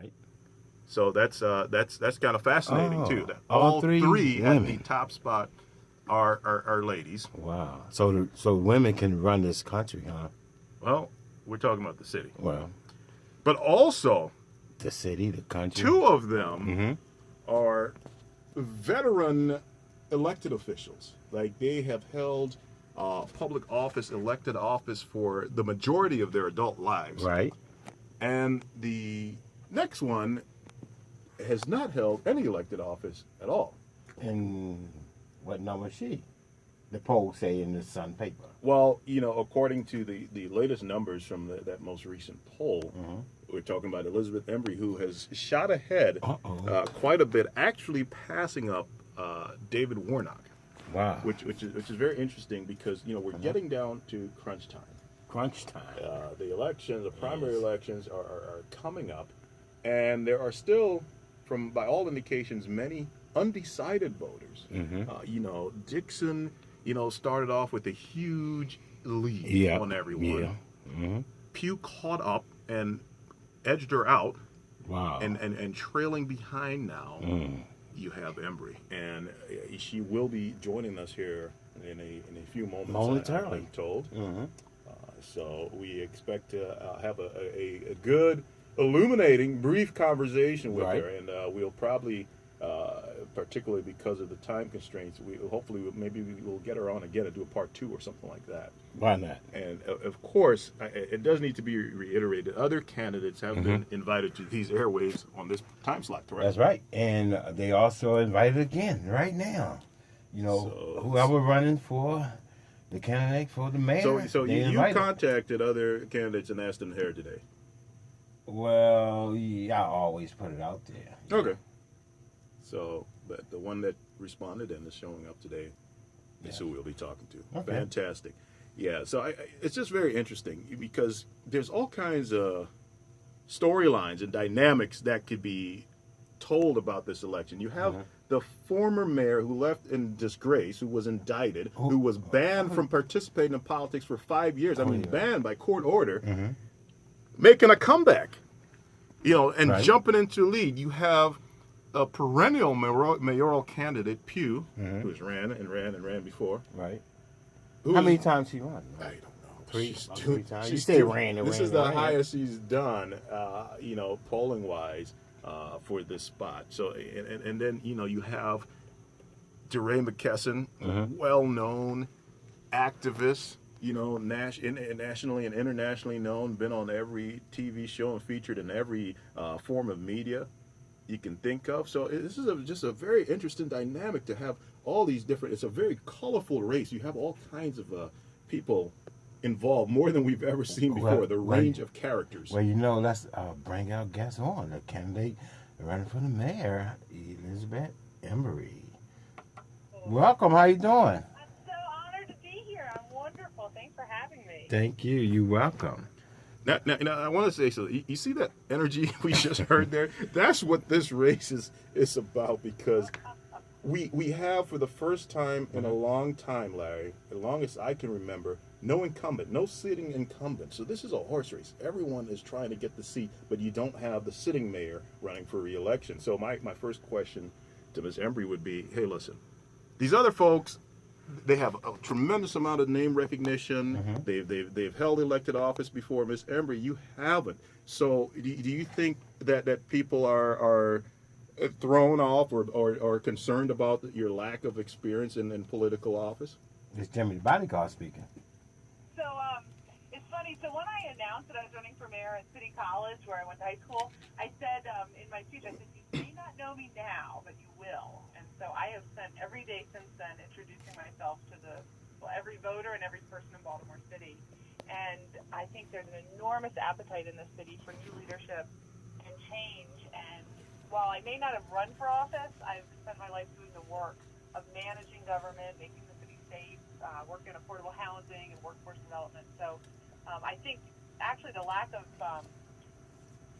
Right. So that's kind of fascinating too. Oh, That all all three three at the women. top spot are ladies. Wow. So women can run this country, huh? Well, we're talking about the city, Well, but also the city, the country. two of them Mm-hmm. are veteran elected officials. Like they have held public office, elected office for the majority of their adult lives. Right. And the next one has not held any elected office at all. And what number is she? The polls say in the Sun paper. Well, according to the latest numbers from that most recent poll, Mm-hmm. we're talking about Elizabeth Embry, who has shot ahead Uh-oh. quite a bit, actually passing up David Warnock, Wow. which is very interesting because we're getting down to crunch time. Crunch time. The elections, the primary Yes. elections are coming up, and there are still, from by all indications, many undecided voters. Mm-hmm. Dixon, started off with a huge lead Yeah. on everyone. Yeah. Mm-hmm. Pugh caught up and edged her out, Wow. and trailing behind now. Mm. You have Embry, and she will be joining us here in a few moments. Momentarily. I'm told. Mm-hmm. So we expect to have a good, illuminating, brief conversation with Right. her, and we'll probably, particularly because of the time constraints, maybe we will get her on again and do a part 2 or something like that. Why not? And of course, it does need to be reiterated. Other candidates have been invited to these airwaves on this time slot, correct? That's right. And they also invited again right now. So- Whoever running for the candidate for the mayor. So they you invited. contacted other candidates and asked them here today. Well, yeah, I always put it out there. Okay. So, but the one that responded and is showing up today is who we'll be talking to. Okay. Fantastic. Yeah, so it's just very interesting because there's all kinds of storylines and dynamics that could be told about this election. You have the former mayor who left in disgrace, who was indicted, who was banned from participating in politics for 5 years. I mean, banned by court order, making a comeback, and Right. jumping into lead. You have a perennial mayoral candidate, Pugh, who's ran before. Right. Who How is- many times he run? I don't know. Three times. You She's say too- ran and This ran is and the ran. highest he's done, polling wise, for this spot. So, and then you have DeRay McKesson, well-known activist, nationally and internationally known, been on every TV show and featured in every form of media you can think of. So this is just a very interesting dynamic to have all these different. It's a very colorful race. You have all kinds of people involved, more than we've ever seen before. Well, the range of characters. Well, let's bring our guest on. The candidate running for the mayor, Elizabeth Embry. Welcome. How you doing? I'm so honored to be here. I'm wonderful. Thanks for having me. Thank you. You're welcome. Now, I want to say so. You see that energy we just heard there? That's what this race is about, because we have, for the first time in a long time, Larry, as long as I can remember, no incumbent, no sitting incumbent. So this is a horse race. Everyone is trying to get the seat, but you don't have the sitting mayor running for re-election. So my first question to Ms. Embry would be, hey, listen, these other folks, they have a tremendous amount of name recognition. They've held elected office before. Ms. Embry, you haven't. So do you think that people are thrown off or concerned about your lack of experience in political office? It's Jimmy the bodyguard speaking. So it's funny. So when I announced that I was running for mayor at City College, where I went to high school, I said in my speech, I said, you may not know me now, but you will. And so I have spent every day since then introducing myself to every voter and every person in Baltimore City. And I think there's an enormous appetite in this city for new leadership and change. And while I may not have run for office, I've spent my life doing the work of managing government, making the city safe, working on affordable housing and workforce development. So I think actually the lack of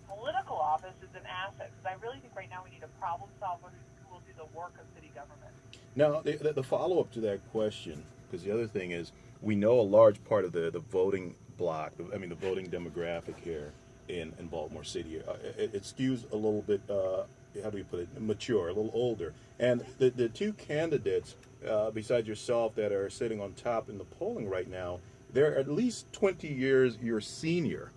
political office is an asset, because I really think right now we need a problem solver who will do the work of city government. Now, the follow-up to that question, because the other thing is, we know a large part of the voting block, the voting demographic here, in Baltimore City. It skews a little bit, how do you put it, mature, a little older. And the two candidates, besides yourself, that are sitting on top in the polling right now, they're at least 20 years your senior.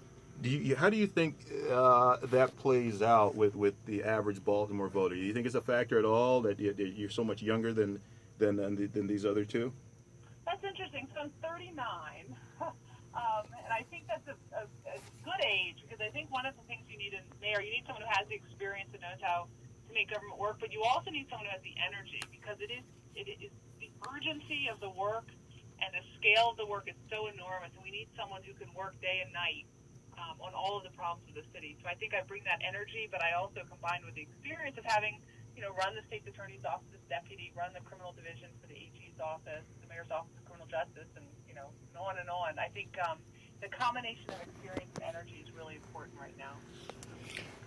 How do you think that plays out with the average Baltimore voter? Do you think it's a factor at all that you're so much younger than these other two? That's interesting. So I'm 39, and I think that's a good age because I think one of the things you need in mayor, you need someone who has the experience and knows how to make government work, but you also need someone who has the energy because it is the urgency of the work and the scale of the work is so enormous, and we need someone who can work day and night on all of the problems of the city. So I think I bring that energy, but I also combine with the experience of having, run the state attorney's office as deputy, run the criminal division for the AG's office, the mayor's office of criminal justice, and on and on. I think the combination of experience and energy is really important right now.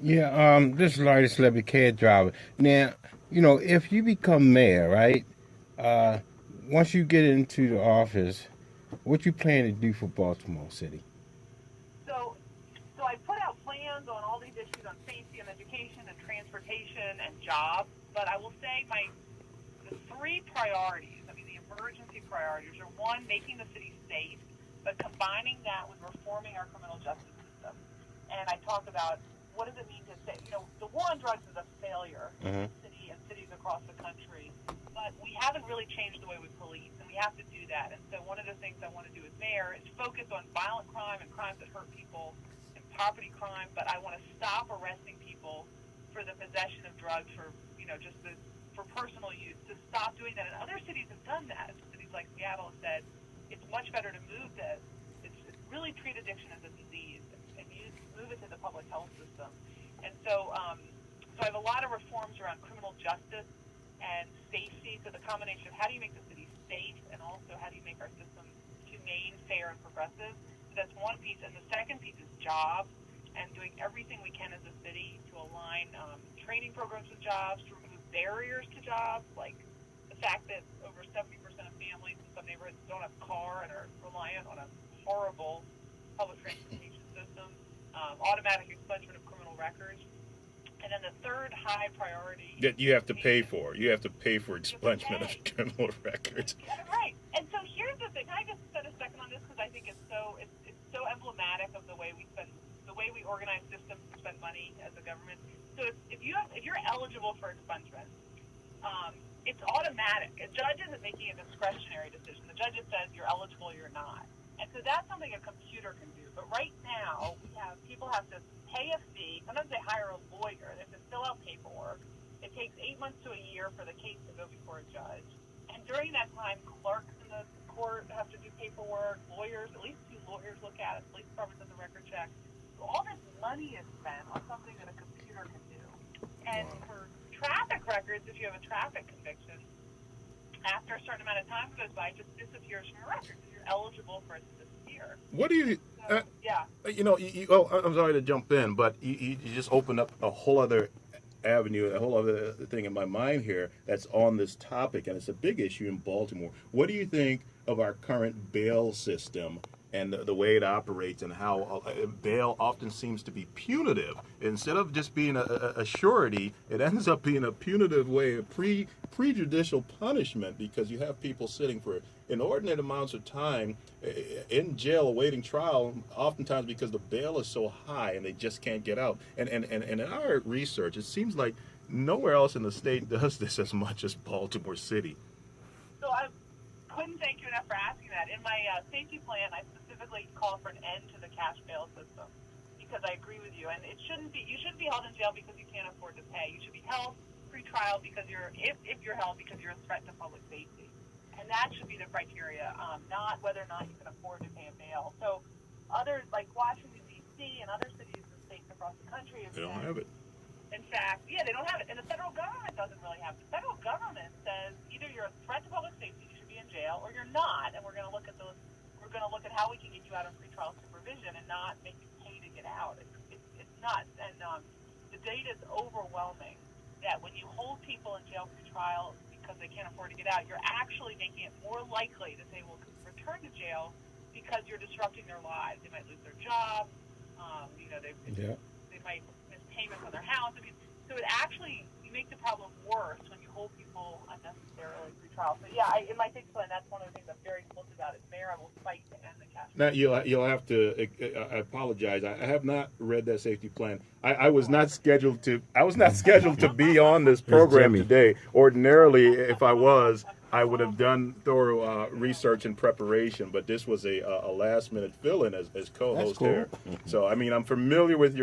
Yeah, this is Larry, the celebrity cab driver. Now, if you become mayor, right? Once you get into the office, what you plan to do for Baltimore City? So I put out plans on all these issues on safety and education and transportation and jobs. But I will say the three priorities. I mean, the emergency priorities are one, making the city safe, but combining that with reforming our criminal justice system. And I talk about what does it mean to say, the war on drugs is a failure in the city and cities across the country. But we haven't really changed the way we police, and we have to do that. And so one of the things I want to do as mayor is focus on violent crime and crimes that hurt people and property crime, but I want to stop arresting people for the possession of drugs for, for personal use, to stop doing that. And other cities have done that. Cities like Seattle have said it's much better to move this. It's really treat addiction as a disease and move it to the public health system. And so I have a lot of reforms around criminal justice and safety. So the combination of how do you make the city safe and also how do you make our system humane, fair, and progressive. So that's one piece. And the second piece is jobs and doing everything we can as a city to align training programs with jobs, to remove barriers to jobs, like the fact that over 70% of families in some neighborhoods don't have a car and are reliant on a horrible public transportation system, automatic expungement of criminal records. And then the third high priority That you have to pay for. You have to pay for expungement of criminal records. Right. And so here's the thing. Can I just spend a second on this because I think it's so emblematic of the way we organize systems to spend money as a government. So if you're eligible for expungement, it's automatic. A judge isn't making a discretionary decision. The judge just says you're eligible, you're not. And so that's something a computer can do. But right now, people have to pay a fee. Sometimes they hire a lawyer. They have to fill out paperwork. It takes 8 months to a year for the case to go before a judge. And during that time, clerks in the court have to do paperwork. Lawyers, at least 2 lawyers look at it. Police department does a record check. So all this money is spent on something that a computer can do. And for traffic records, if you have a traffic conviction, after a certain amount of time goes by, it just disappears from your records. You're eligible for it to disappear. What do you? Yeah. I'm sorry to jump in, but you just opened up a whole other avenue, a whole other thing in my mind here that's on this topic, and it's a big issue in Baltimore. What do you think of our current bail system and the way it operates, and how bail often seems to be punitive instead of just being a surety? It ends up being a punitive way of prejudicial punishment because you have people sitting for inordinate amounts of time in jail awaiting trial, oftentimes because the bail is so high and they just can't get out. And in our research, it seems like nowhere else in the state does this as much as Baltimore City. So I couldn't thank you enough for asking that. In my safety plan, I specifically call for an end to the cash bail system because I agree with you. And you shouldn't be held in jail because you can't afford to pay. You should be held pre-trial because if you're held because you're a threat to public safety. And that should be the criteria, not whether or not you can afford to pay a bail. So others like Washington, D.C. and other cities and states across the country They don't have it. In fact, they don't have it. And the federal government doesn't really have it. The federal government says either you're a threat to public safety, you should be in jail, or you're not. And we're going to look at how we can get you out of pretrial supervision and not make you pay to get out. It's nuts. And the data is overwhelming that when you hold people in jail pretrial because they can't afford to get out, you're actually making it more likely that they will return to jail because you're disrupting their lives. They might lose their job. Yeah. They might miss payments on their house. I mean, so it actually, you make the problem worse when you hold people unnecessarily through trial. So yeah, in my safety plan, that's one of the things I'm very close about. Is mayor, I will fight to end the cash. Now you'll have to. I apologize. I have not read that safety plan. I was not scheduled to. I was not scheduled to be on this program Jimmy. today. Ordinarily, if I was, I would have done thorough research and preparation. But this was a last minute fill in as co-host cool. here. So I mean, I'm familiar with your